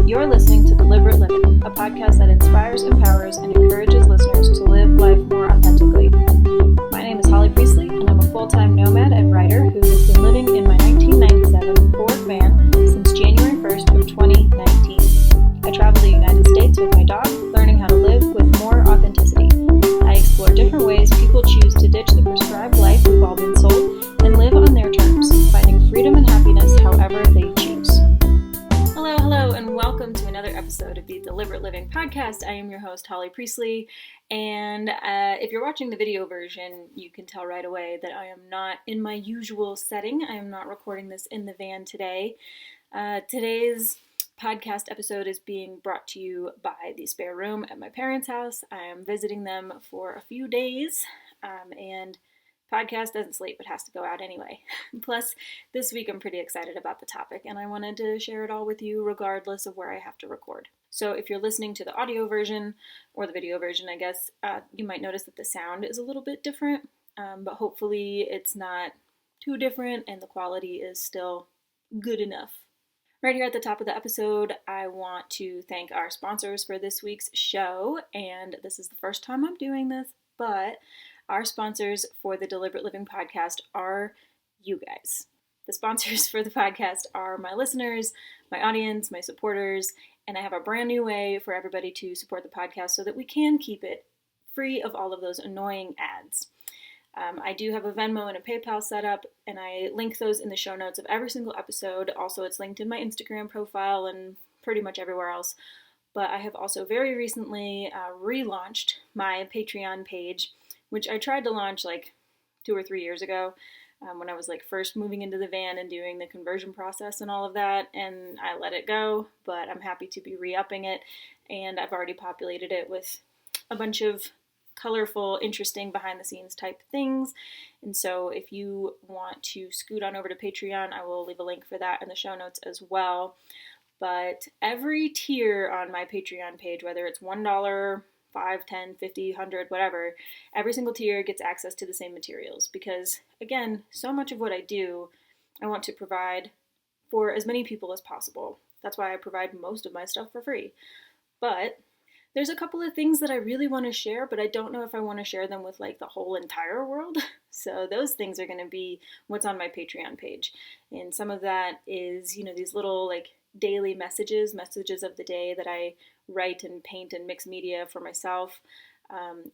You're listening to Deliberate Living, a podcast that inspires, empowers, and encourages listeners to live life more authentically. My name is Holly Priestley, and I'm a full-time nomad and writer who has been living in my 1997 Ford van since January 1st of 2019. I travel the United States with my dog, learning how to live with more authenticity. I explore different ways people choose to ditch the prescribed life we've all been sold and live on their terms, finding freedom and happiness however they choose. Hello, and welcome to another episode of the Deliberate Living podcast. I am your host, Holly Priestley, and if you're watching the video version, you can tell right away that I am not in my usual setting. I am not recording this in the van today. Today's podcast episode is being brought to you by the spare room at my parents' house. I am visiting them for a few days, and podcast doesn't sleep, it has to go out anyway. Plus, this week I'm pretty excited about the topic, and I wanted to share it all with you regardless of where I have to record. So if you're listening to the audio version, or the video version, I guess, you might notice that the sound is a little bit different, but hopefully it's not too different and the quality is still good enough. Right here at the top of the episode, I want to thank our sponsors for this week's show, and this is the first time I'm doing this, but our sponsors for the Deliberate Living podcast are you guys. The sponsors for the podcast are my listeners, my audience, my supporters, and I have a brand new way for everybody to support the podcast so that we can keep it free of all of those annoying ads. I do have a Venmo and a PayPal set up, and I link those in the show notes of every single episode. Also, it's linked in my Instagram profile and pretty much everywhere else. But I have also very recently relaunched my Patreon page, which I tried to launch like 2 or 3 years ago when I was like first moving into the van and doing the conversion process and all of that, and I let it go, but I'm happy to be re-upping it, and I've already populated it with a bunch of colorful, interesting behind-the-scenes type things, and so if you want to scoot on over to Patreon, I will leave a link for that in the show notes as well. But every tier on my Patreon page, whether it's $1, $5, $10, $50, $100, whatever, every single tier gets access to the same materials because, again, so much of what I do, I want to provide for as many people as possible. That's why I provide most of my stuff for free. But there's a couple of things that I really want to share, but I don't know if I want to share them with like the whole entire world. So those things are going to be what's on my Patreon page. And some of that is, these little like daily messages of the day that I write and paint and mix media for myself,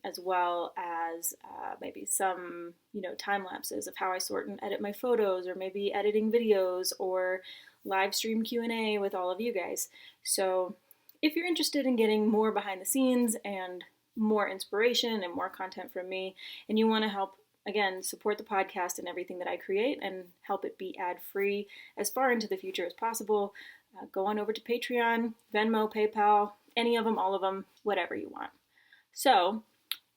as well as maybe some, time lapses of how I sort and edit my photos, or maybe editing videos, or live stream Q&A with all of you guys. So if you're interested in getting more behind the scenes and more inspiration and more content from me, and you want to help, again, support the podcast and everything that I create and help it be ad-free as far into the future as possible, go on over to Patreon, Venmo, PayPal, any of them, all of them, whatever you want. So,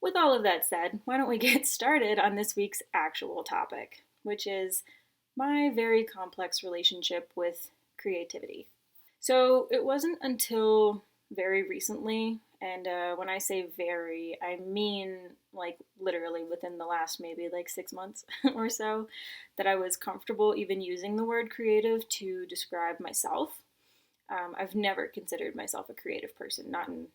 with all of that said, why don't we get started on this week's actual topic, which is my very complex relationship with creativity. So, it wasn't until very recently, and when I say very, I mean like literally within the last maybe like 6 months or so, that I was comfortable even using the word creative to describe myself. I've never considered myself a creative person, not in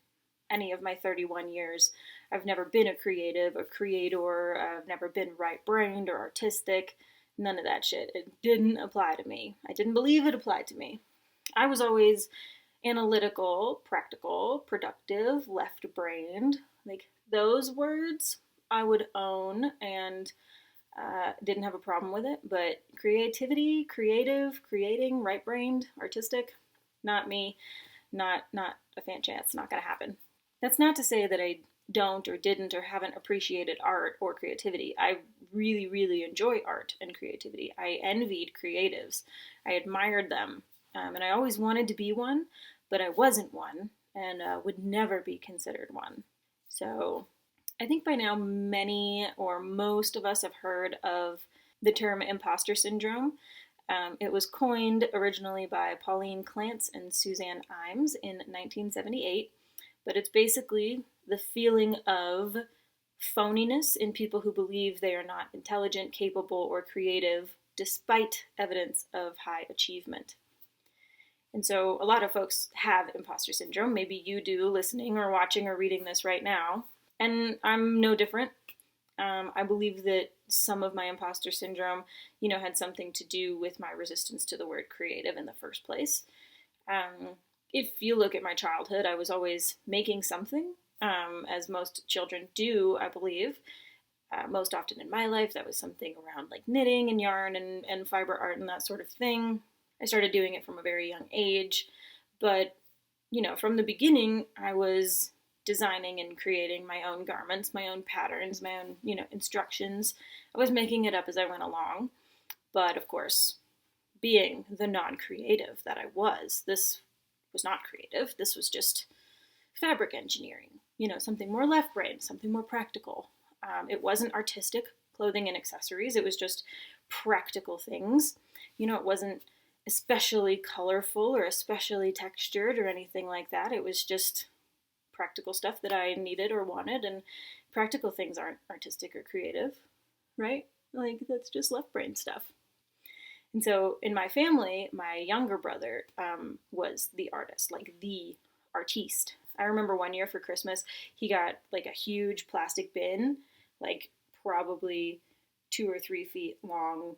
any of my 31 years. I've never been a creative, a creator. I've never been right-brained or artistic. None of that shit. It didn't apply to me. I didn't believe it applied to me. I was always analytical, practical, productive, left-brained. Like those words I would own and didn't have a problem with it. But creativity, creative, creating, right-brained, artistic, not me, not a fan chance, not gonna happen. That's not to say that I don't or didn't or haven't appreciated art or creativity. I really, really enjoy art and creativity. I envied creatives. I admired them. And I always wanted to be one, but I wasn't one and would never be considered one. So I think by now many or most of us have heard of the term imposter syndrome. It was coined originally by Pauline Clance and Suzanne Imes in 1978, but it's basically the feeling of phoniness in people who believe they are not intelligent, capable, or creative despite evidence of high achievement. And so a lot of folks have imposter syndrome. Maybe you do, listening or watching or reading this right now. And I'm no different. I believe that some of my imposter syndrome, had something to do with my resistance to the word creative in the first place. If you look at my childhood, I was always making something, as most children do, I believe. Most often in my life, that was something around like knitting and yarn and fiber art and that sort of thing. I started doing it from a very young age, but, from the beginning, I was designing and creating my own garments, my own patterns, my own, instructions. I was making it up as I went along. But of course, being the non-creative that I was, this was not creative. This was just fabric engineering, something more left brain, something more practical. It wasn't artistic clothing and accessories. It was just practical things. It wasn't especially colorful or especially textured or anything like that. It was just practical stuff that I needed or wanted, and practical things aren't artistic or creative, right? Like, that's just left brain stuff. And so in my family, my younger brother was the artist, like the artiste. I remember one year for Christmas, he got like a huge plastic bin, like probably 2 or 3 feet long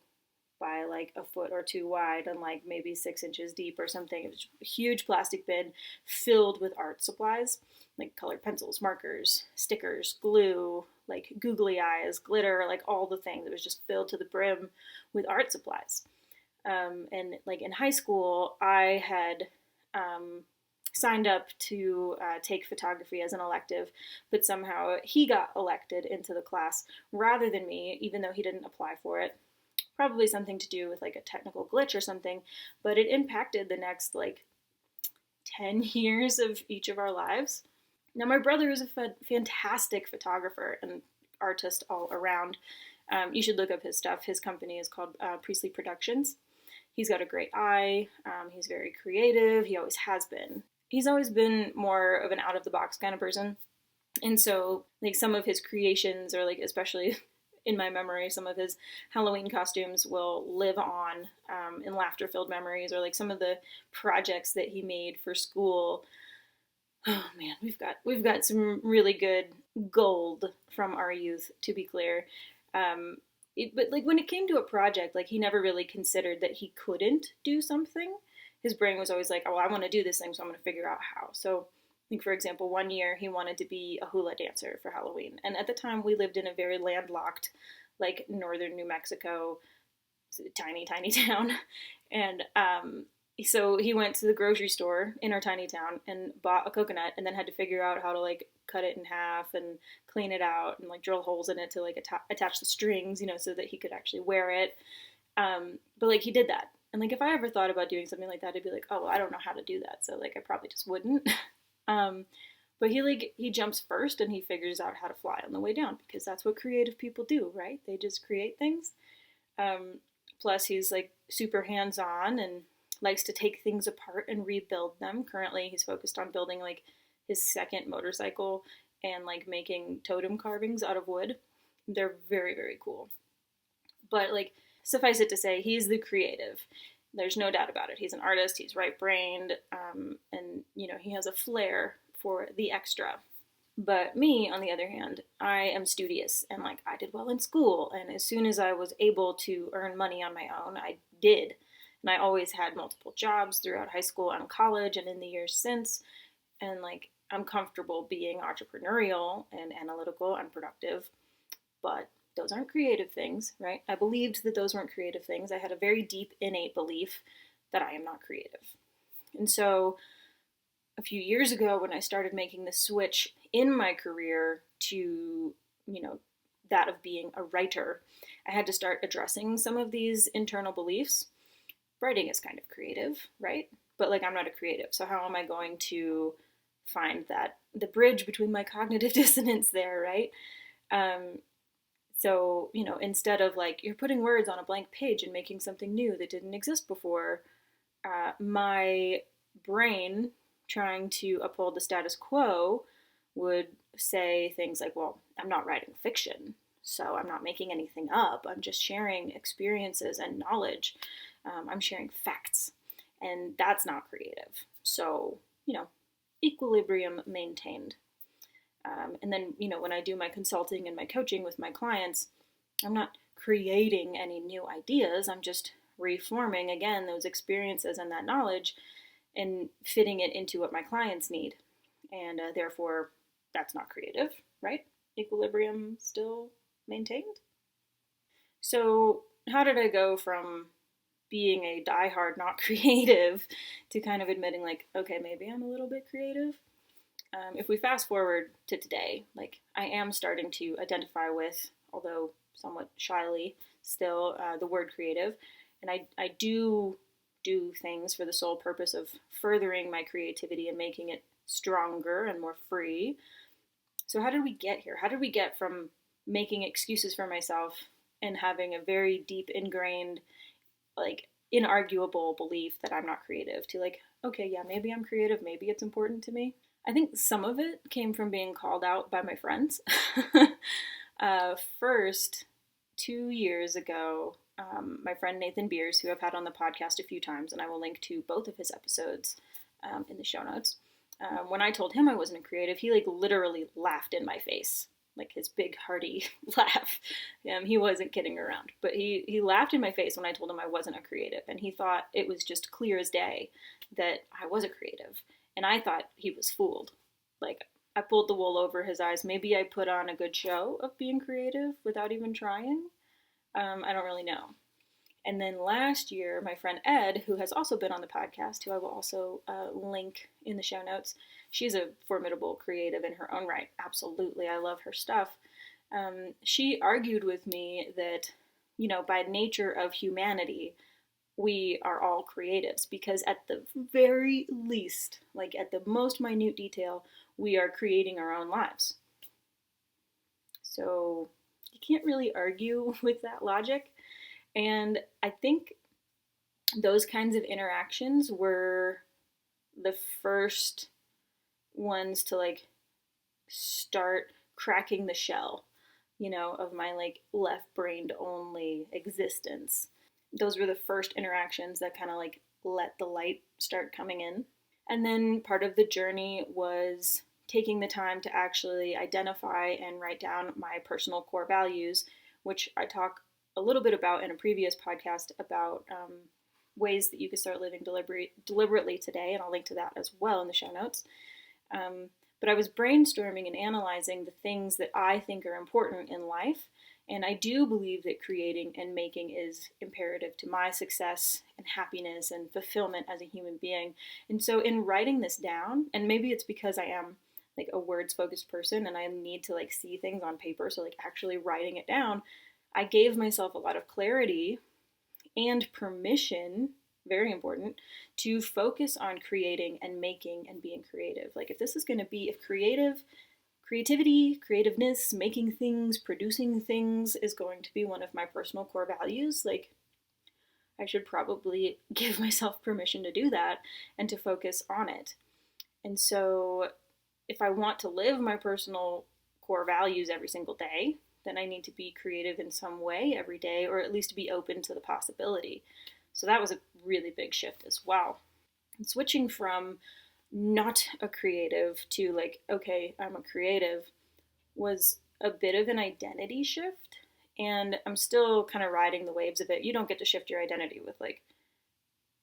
by like a foot or 2 wide and like maybe 6 inches deep or something. It was a huge plastic bin filled with art supplies, like colored pencils, markers, stickers, glue, like googly eyes, glitter, like all the things. It was just filled to the brim with art supplies. And like in high school, I had signed up to take photography as an elective, but somehow he got elected into the class rather than me, even though he didn't apply for it. Probably something to do with like a technical glitch or something, but it impacted the next like 10 years of each of our lives. Now, my brother is a fantastic photographer and artist all around. You should look up his stuff. His company is called Priestley Productions. He's got a great eye. He's very creative. He always has been. He's always been more of an out-of-the-box kind of person. And so, like, some of his creations, or like especially in my memory, some of his Halloween costumes will live on in laughter-filled memories, or like some of the projects that he made for school. Oh man, we've got some really good gold from our youth, to be clear. But like when it came to a project, like he never really considered that he couldn't do something. His brain was always like, oh, I want to do this thing, so I'm going to figure out how. So I think, for example, one year he wanted to be a hula dancer for Halloween. And at the time we lived in a very landlocked, like northern New Mexico, tiny, tiny town. And so he went to the grocery store in our tiny town and bought a coconut, and then had to figure out how to like cut it in half and clean it out and like drill holes in it to like attach the strings, so that he could actually wear it. But like he did that. And like if I ever thought about doing something like that, I'd be like, oh, well, I don't know how to do that. So like I probably just wouldn't. But he jumps first and he figures out how to fly on the way down, because that's what creative people do, right? They just create things. Plus he's like super hands-on and likes to take things apart and rebuild them. Currently he's focused on building like his second motorcycle and like making totem carvings out of wood. They're very, very cool. But like, suffice it to say, he's the creative. There's no doubt about it. He's an artist, he's right-brained, and he has a flair for the extra. But me, on the other hand, I am studious, and like I did well in school, and as soon as I was able to earn money on my own, I did. And I always had multiple jobs throughout high school and college and in the years since. And like, I'm comfortable being entrepreneurial and analytical and productive, but those aren't creative things, right? I believed that those weren't creative things. I had a very deep innate belief that I am not creative. And so a few years ago, when I started making the switch in my career to, that of being a writer, I had to start addressing some of these internal beliefs. Writing is kind of creative, right? But like, I'm not a creative, so how am I going to find that the bridge between my cognitive dissonance there, right? So, instead of like, you're putting words on a blank page and making something new that didn't exist before, my brain, trying to uphold the status quo, would say things like, well, I'm not writing fiction, so I'm not making anything up. I'm just sharing experiences and knowledge. I'm sharing facts. and that's not creative. So, equilibrium maintained. And then, when I do my consulting and my coaching with my clients, I'm not creating any new ideas. I'm just reforming, again, those experiences and that knowledge and fitting it into what my clients need. And therefore, that's not creative, right? Equilibrium still maintained. So how did I go from being a diehard not creative to kind of admitting like, okay, maybe I'm a little bit creative? If we fast forward to today, like I am starting to identify with, although somewhat shyly still, the word creative. And I do things for the sole purpose of furthering my creativity and making it stronger and more free. So how did we get here? How did we get from making excuses for myself and having a very deep ingrained, like inarguable belief that I'm not creative to like, okay, yeah, maybe I'm creative. Maybe it's important to me. I think some of it came from being called out by my friends. First, 2 years ago, my friend Nathan Beers, who I've had on the podcast a few times, and I will link to both of his episodes in the show notes. When I told him I wasn't a creative, he like literally laughed in my face, like his big hearty laugh. He wasn't kidding around, but he laughed in my face when I told him I wasn't a creative, and he thought it was just clear as day that I was a creative, and I thought he was fooled. Like I pulled the wool over his eyes. Maybe I put on a good show of being creative without even trying. I don't really know. And then last year, my friend Ed, who has also been on the podcast, who I will also link in the show notes, she's a formidable creative in her own right. Absolutely. I love her stuff. She argued with me that, by nature of humanity, we are all creatives because at the very least, like at the most minute detail, we are creating our own lives. So you can't really argue with that logic. And I think those kinds of interactions were the first ones to like start cracking the shell, of my like left-brained only existence. Those were the first interactions that kind of like let the light start coming in. And then part of the journey was taking the time to actually identify and write down my personal core values, which I talk a little bit about in a previous podcast about ways that you can start living deliberately today, and I'll link to that as well in the show notes. But I was brainstorming and analyzing the things that I think are important in life, and I do believe that creating and making is imperative to my success and happiness and fulfillment as a human being. And so in writing this down, and maybe it's because I am like a words-focused person and I need to like see things on paper, so like actually writing it down, I gave myself a lot of clarity and permission, very important, to focus on creating and making and being creative. Like if this is going to be, if creativity, creativeness, making things, producing things is going to be one of my personal core values, like I should probably give myself permission to do that and to focus on it. And so if I want to live my personal core values every single day, then I need to be creative in some way every day, or at least be open to the possibility. So that was a really big shift as well. And switching from not a creative to like, okay, I'm a creative was a bit of an identity shift. And I'm still kind of riding the waves of it. You don't get to shift your identity with like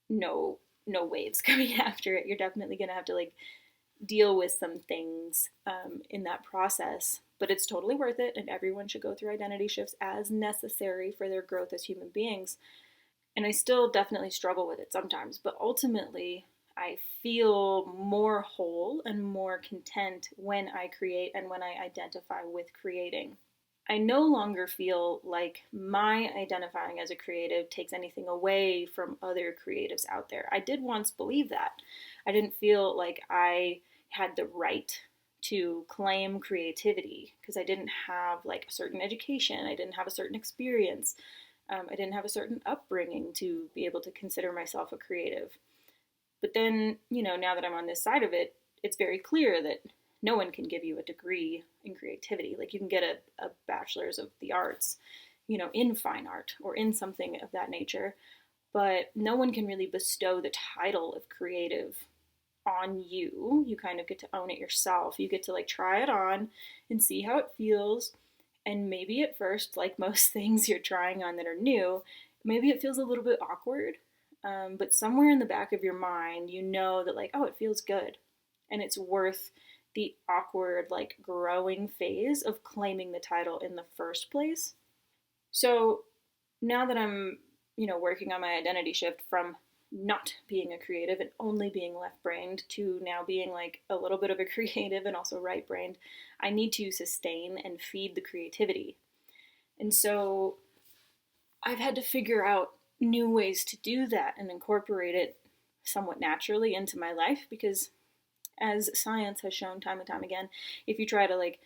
no waves coming after it. You're definitely going to have to like deal with some things in that process, but it's totally worth it, and everyone should go through identity shifts as necessary for their growth as human beings. And I still definitely struggle with it sometimes, but ultimately I feel more whole and more content when I create and when I identify with creating. I no longer feel like my identifying as a creative takes anything away from other creatives out there. I did once believe that. I didn't feel like I had the right to claim creativity because I didn't have like a certain education. I didn't have a certain experience. I didn't have a certain upbringing to be able to consider myself a creative. But then, now that I'm on this side of it, it's very clear that no one can give you a degree in creativity. Like you can get a bachelor's of the arts, in fine art or in something of that nature. but no one can really bestow the title of creative on you. You kind of get to own it yourself. You get to like try it on and see how it feels. And maybe at first, like most things you're trying on that are new, maybe it feels a little bit awkward. But somewhere in the back of your mind, you know that like, oh, it feels good. And it's worth the awkward, like growing phase of claiming the title in the first place. So now that I'm, working on my identity shift from not being a creative and only being left brained to now being like a little bit of a creative and also right brained, I need to sustain and feed the creativity. And so I've had to figure out new ways to do that and incorporate it somewhat naturally into my life because, as science has shown time and time again, if you try to like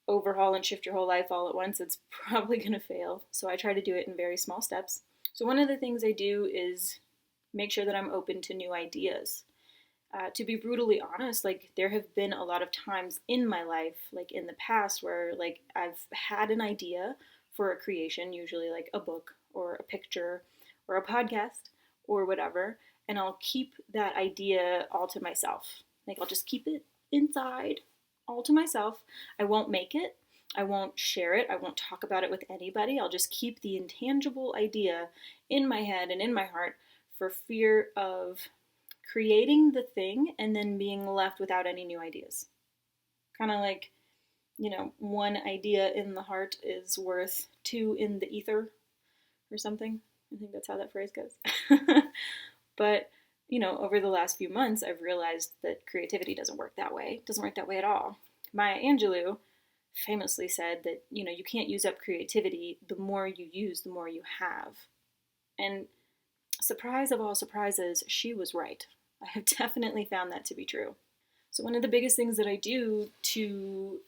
overhaul and shift your whole life all at once, it's probably going to fail. So I try to do it in very small steps. So one of the things I do is make sure that I'm open to new ideas. To be brutally honest, like there have been a lot of times in my life, like in the past, where like I've had an idea for a creation, usually like a book or a picture or a podcast or whatever, and I'll keep that idea all to myself. Like I'll just keep it inside, all to myself. I won't make it. I won't share it. I won't talk about it with anybody. I'll just keep the intangible idea in my head and in my heart for fear of creating the thing and then being left without any new ideas. Kind of like, one idea in the heart is worth two in the ether or something. I think that's how that phrase goes. But, over the last few months, I've realized that creativity doesn't work that way. It doesn't work that way at all. Maya Angelou famously said that, you can't use up creativity. The more you use, the more you have. And surprise of all surprises, she was right. I have definitely found that to be true. So one of the biggest things that I do to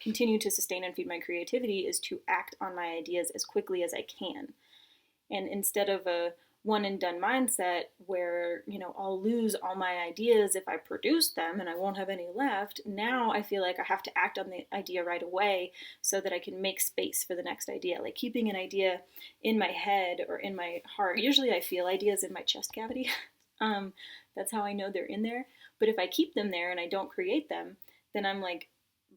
continue to sustain and feed my creativity is to act on my ideas as quickly as I can. And instead of a one and done mindset where, I'll lose all my ideas if I produce them and I won't have any left, now I feel like I have to act on the idea right away so that I can make space for the next idea. Like keeping an idea in my head or in my heart. Usually I feel ideas in my chest cavity. That's how I know they're in there. But if I keep them there and I don't create them, then I'm like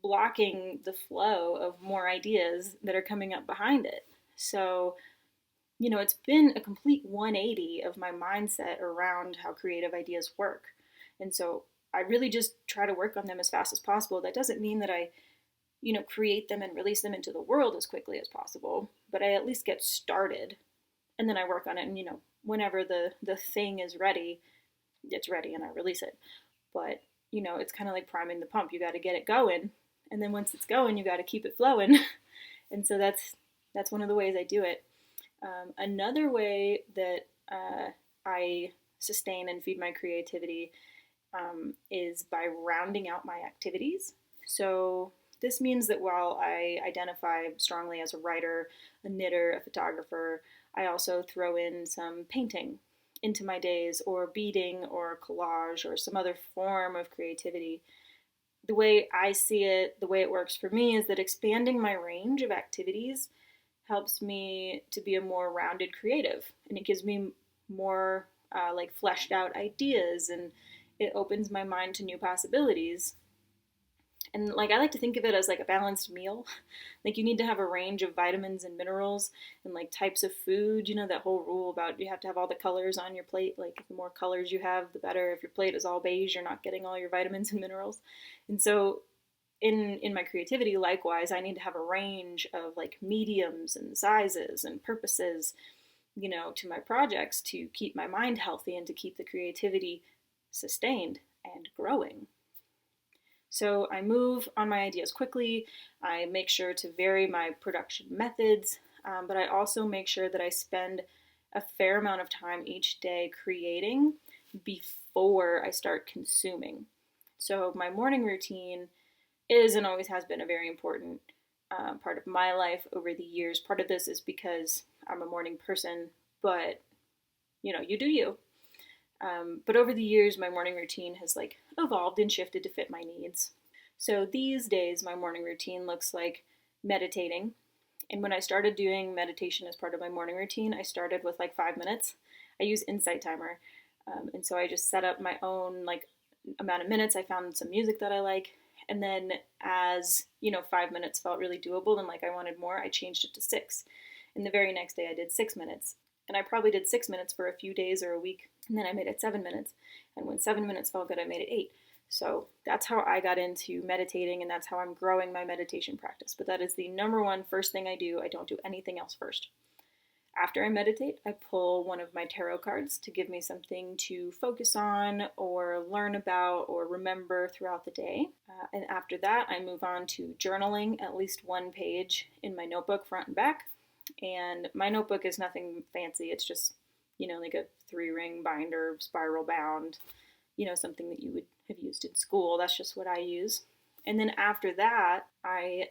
blocking the flow of more ideas that are coming up behind it. So, it's been a complete 180 of my mindset around how creative ideas work. And so I really just try to work on them as fast as possible. That doesn't mean that I, create them and release them into the world as quickly as possible, but I at least get started and then I work on it. And, whenever the thing is ready, it's ready and I release it. But, it's kind of like priming the pump. You got to get it going. And then once it's going, you got to keep it flowing. And so that's one of the ways I do it. Another way that I sustain and feed my creativity is by rounding out my activities. So this means that while I identify strongly as a writer, a knitter, a photographer, I also throw in some painting into my days, or beading, or collage, or some other form of creativity. The way I see it, the way it works for me, is that expanding my range of activities helps me to be a more rounded creative, and it gives me more like fleshed out ideas, and it opens my mind to new possibilities. And like I like to think of it as like a balanced meal. Like you need to have a range of vitamins and minerals and like types of food. That whole rule about you have to have all the colors on your plate. Like the more colors you have, the better. If your plate is all beige, you're not getting all your vitamins and minerals. And so in my creativity, likewise, I need to have a range of like mediums and sizes and purposes, to my projects to keep my mind healthy and to keep the creativity sustained and growing. So I move on my ideas quickly. I make sure to vary my production methods, but I also make sure that I spend a fair amount of time each day creating before I start consuming. So my morning routine is and always has been a very important part of my life over the years. Part of this is because I'm a morning person, but you do you. But over the years, my morning routine has like evolved and shifted to fit my needs. So these days, my morning routine looks like meditating. And when I started doing meditation as part of my morning routine, I started with like 5 minutes. I use Insight Timer. And so I just set up my own like amount of minutes. I found some music that I like. And then as, 5 minutes felt really doable and like I wanted more, I changed it to 6. And the very next day I did 6 minutes. And I probably did 6 minutes for a few days or a week. And then I made it 7 minutes. And when 7 minutes felt good, I made it 8. So that's how I got into meditating, and that's how I'm growing my meditation practice. But that is the number one first thing I do. I don't do anything else first. After I meditate, I pull one of my tarot cards to give me something to focus on or learn about or remember throughout the day. And after that, I move on to journaling at least one page in my notebook, front and back. And my notebook is nothing fancy. It's just, like a 3-ring binder, spiral bound, something that you would have used in school. That's just what I use. And then after that, I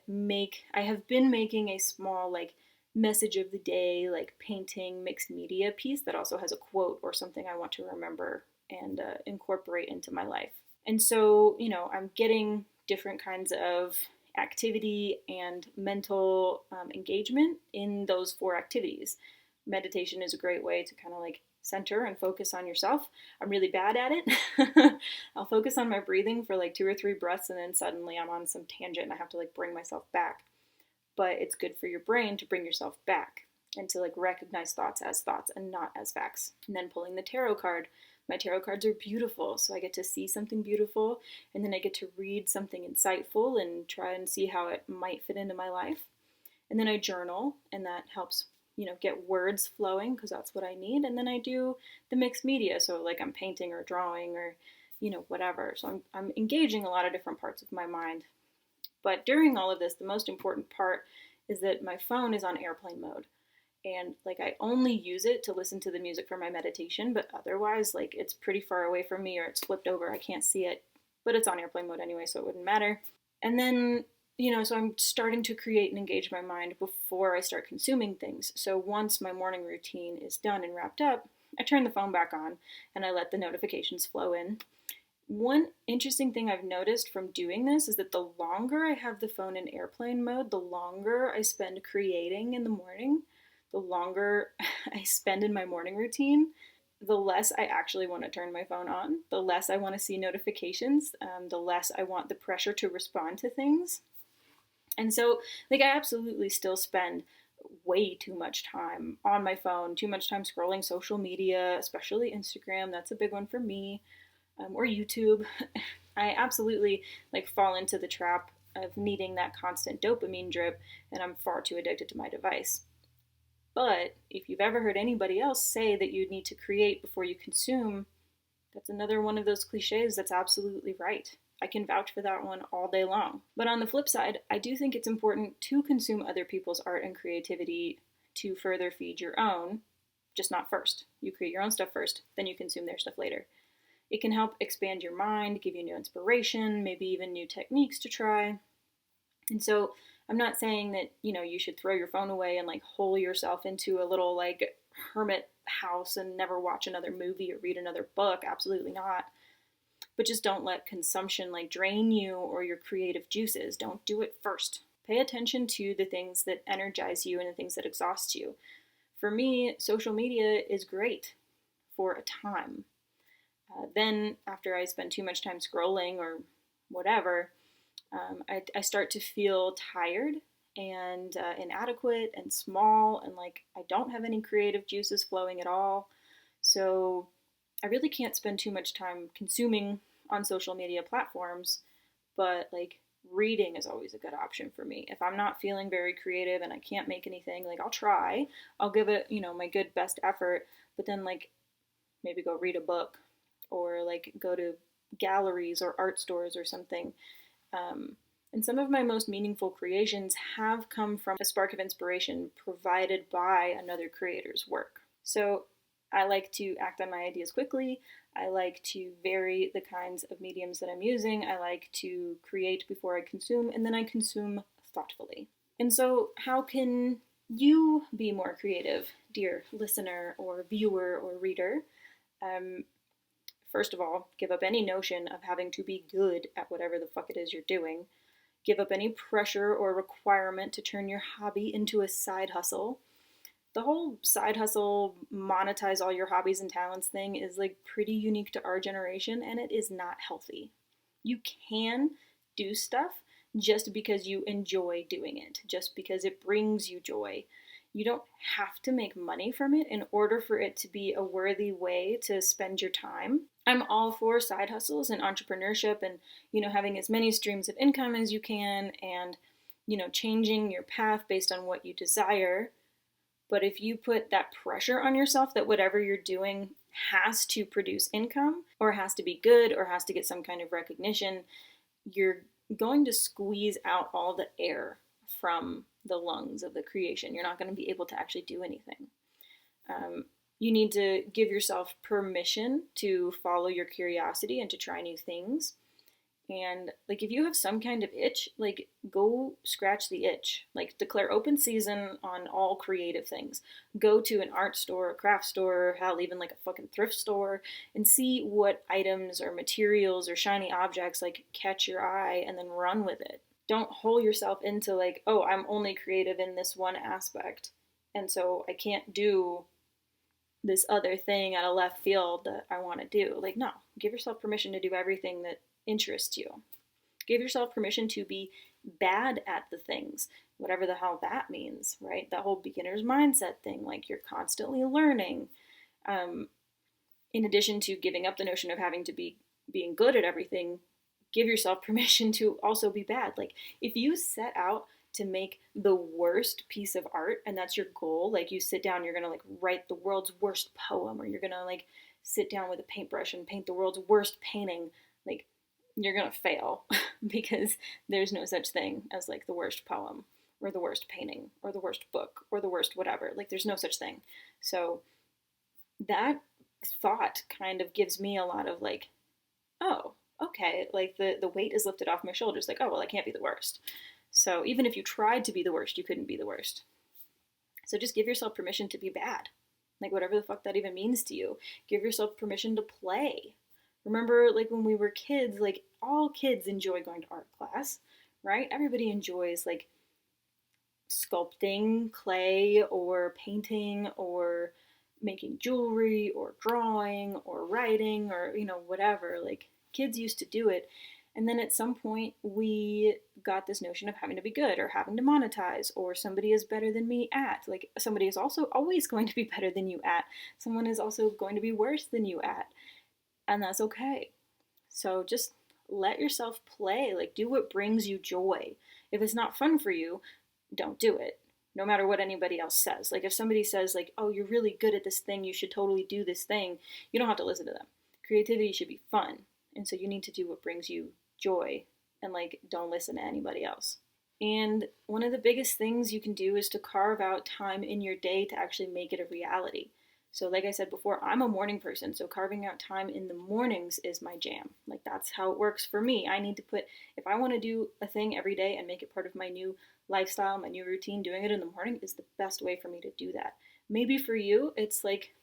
have been making a small, like, message of the day, like painting mixed media piece that also has a quote or something I want to remember and incorporate into my life. And so, I'm getting different kinds of activity and mental engagement in those 4 activities. Meditation is a great way to kind of like center and focus on yourself. I'm really bad at it. I'll focus on my breathing for like 2 or 3 breaths and then suddenly I'm on some tangent and I have to like bring myself back. But it's good for your brain to bring yourself back and to like recognize thoughts as thoughts and not as facts. And then pulling the tarot card. My tarot cards are beautiful, so I get to see something beautiful and then I get to read something insightful and try and see how it might fit into my life. And then I journal, and that helps, get words flowing because that's what I need. And then I do the mixed media, so like I'm painting or drawing or, whatever. So I'm engaging a lot of different parts of my mind. But during all of this, the most important part is that my phone is on airplane mode. And like I only use it to listen to the music for my meditation, but otherwise like it's pretty far away from me or it's flipped over. I can't see it, but it's on airplane mode anyway, so it wouldn't matter. And then, so I'm starting to create and engage my mind before I start consuming things. So once my morning routine is done and wrapped up, I turn the phone back on and I let the notifications flow in. One interesting thing I've noticed from doing this is that the longer I have the phone in airplane mode, the longer I spend creating in the morning, the longer I spend in my morning routine, the less I actually want to turn my phone on, the less I want to see notifications, the less I want the pressure to respond to things. And so, like, I absolutely still spend way too much time on my phone, too much time scrolling social media, especially Instagram. That's a big one for me. Or YouTube. I absolutely like fall into the trap of needing that constant dopamine drip, and I'm far too addicted to my device. But if you've ever heard anybody else say that you need to create before you consume, that's another one of those cliches that's absolutely right. I can vouch for that one all day long. But on the flip side, I do think it's important to consume other people's art and creativity to further feed your own, just not first. You create your own stuff first, then you consume their stuff later. It can help expand your mind, give you new inspiration, maybe even new techniques to try. And so I'm not saying that, you should throw your phone away and like hole yourself into a little like hermit house and never watch another movie or read another book. Absolutely not. But just don't let consumption like drain you or your creative juices. Don't do it first. Pay attention to the things that energize you and the things that exhaust you. For me, social media is great for a time. Then after I spend too much time scrolling or whatever, I start to feel tired and inadequate and small and like I don't have any creative juices flowing at all. So I really can't spend too much time consuming on social media platforms, but like reading is always a good option for me. If I'm not feeling very creative and I can't make anything, like I'll give it, my good best effort, but then like maybe go read a book or like go to galleries or art stores or something. And some of my most meaningful creations have come from a spark of inspiration provided by another creator's work. So I like to act on my ideas quickly. I like to vary the kinds of mediums that I'm using. I like to create before I consume, and then I consume thoughtfully. And so how can you be more creative, dear listener or viewer or reader? First of all, give up any notion of having to be good at whatever the fuck it is you're doing. Give up any pressure or requirement to turn your hobby into a side hustle. The whole side hustle, monetize all your hobbies and talents thing is like pretty unique to our generation, and it is not healthy. You can do stuff just because you enjoy doing it, just because it brings you joy. You don't have to make money from it in order for it to be a worthy way to spend your time. I'm all for side hustles and entrepreneurship and, having as many streams of income as you can and, changing your path based on what you desire. But if you put that pressure on yourself that whatever you're doing has to produce income or has to be good or has to get some kind of recognition, you're going to squeeze out all the air from the lungs of the creation. You're not going to be able to actually do anything. You need to give yourself permission to follow your curiosity and to try new things. And like if you have some kind of itch, like go scratch the itch. Like declare open season on all creative things. Go to an art store, a craft store, hell, even like a fucking thrift store, and see what items or materials or shiny objects like catch your eye and then run with it. Don't hole yourself into like, oh, I'm only creative in this one aspect, and so I can't do this other thing out of left field that I want to do. Like, no, give yourself permission to do everything that interests you. Give yourself permission to be bad at the things, whatever the hell that means, right? That whole beginner's mindset thing, like you're constantly learning. In addition to giving up the notion of having to be being good at everything, give yourself permission to also be bad. Like if you set out to make the worst piece of art and that's your goal, like you sit down, you're gonna like write the world's worst poem, or you're gonna like sit down with a paintbrush and paint the world's worst painting, like you're gonna fail because there's no such thing as like the worst poem or the worst painting or the worst book or the worst whatever. Like there's no such thing. So that thought kind of gives me a lot of like, oh, okay, like the weight is lifted off my shoulders. Like, oh, well, I can't be the worst. So even if you tried to be the worst, you couldn't be the worst. So just give yourself permission to be bad. Like whatever the fuck that even means to you. Give yourself permission to play. Remember, like when we were kids, like all kids enjoy going to art class, right? Everybody enjoys like sculpting clay or painting or making jewelry or drawing or writing or, whatever. Like kids used to do it. And then at some point we got this notion of having to be good or having to monetize, or somebody is better than me at. Like somebody is also always going to be better than you at. Someone is also going to be worse than you at. And that's okay. So just let yourself play. Like do what brings you joy. If it's not fun for you, don't do it. No matter what anybody else says. Like if somebody says like, oh, you're really good at this thing, you should totally do this thing, you don't have to listen to them. Creativity should be fun. And so you need to do what brings you joy and like don't listen to anybody else. And one of the biggest things you can do is to carve out time in your day to actually make it a reality. So like I said before, I'm a morning person, so carving out time in the mornings is my jam. Like that's how it works for me. I need to if I want to do a thing every day and make it part of my new lifestyle, my new routine, doing it in the morning is the best way for me to do that. Maybe for you, it's like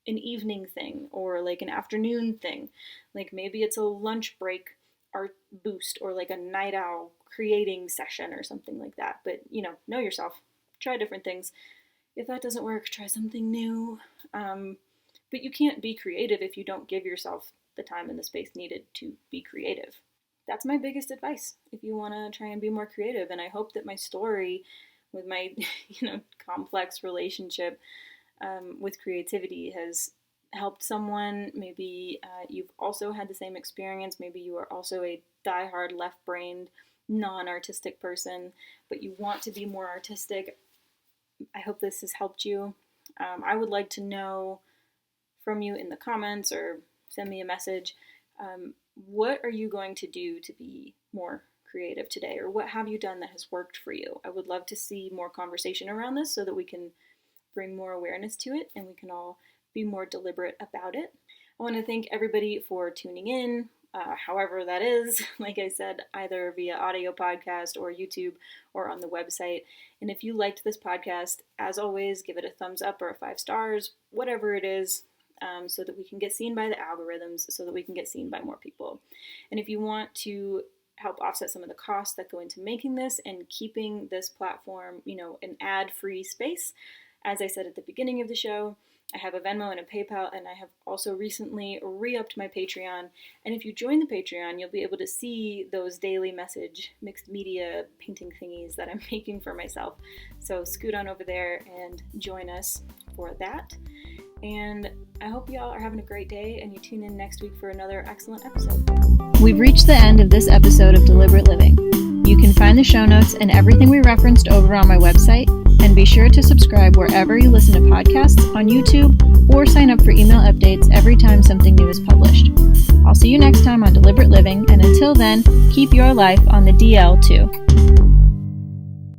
an evening thing or like an afternoon thing. Like maybe it's a lunch break art boost or like a night owl creating session or something like that. But know yourself, try different things. If that doesn't work, try something new. But you can't be creative if you don't give yourself the time and the space needed to be creative. That's my biggest advice if you want to try and be more creative. And I hope that my story with my complex relationship with creativity has helped someone. Maybe you've also had the same experience. Maybe you are also a diehard left-brained, non-artistic person, but you want to be more artistic. I hope this has helped you. I would like to know from you in the comments or send me a message. What are you going to do to be more creative today? Or what have you done that has worked for you? I would love to see more conversation around this so that we can bring more awareness to it and we can all be more deliberate about it. I want to thank everybody for tuning in, however that is, like I said, either via audio podcast or YouTube or on the website. And if you liked this podcast, as always, give it a thumbs up or a 5 stars, whatever it is, so that we can get seen by the algorithms, so that we can get seen by more people. And if you want to help offset some of the costs that go into making this and keeping this platform, an ad-free space, As I said at the beginning of the show, I have a Venmo and a PayPal, and I have also recently re-upped my Patreon. And if you join the Patreon, you'll be able to see those daily message mixed media painting thingies that I'm making for myself. So scoot on over there and join us for that. And I hope y'all are having a great day, and you tune in next week for another excellent episode. We've reached the end of this episode of Deliberate Living. You can find the show notes and everything we referenced over on my website, and be sure to subscribe wherever you listen to podcasts, on YouTube, or sign up for email updates every time something new is published. I'll see you next time on Deliberate Living, and until then, keep your life on the DL too.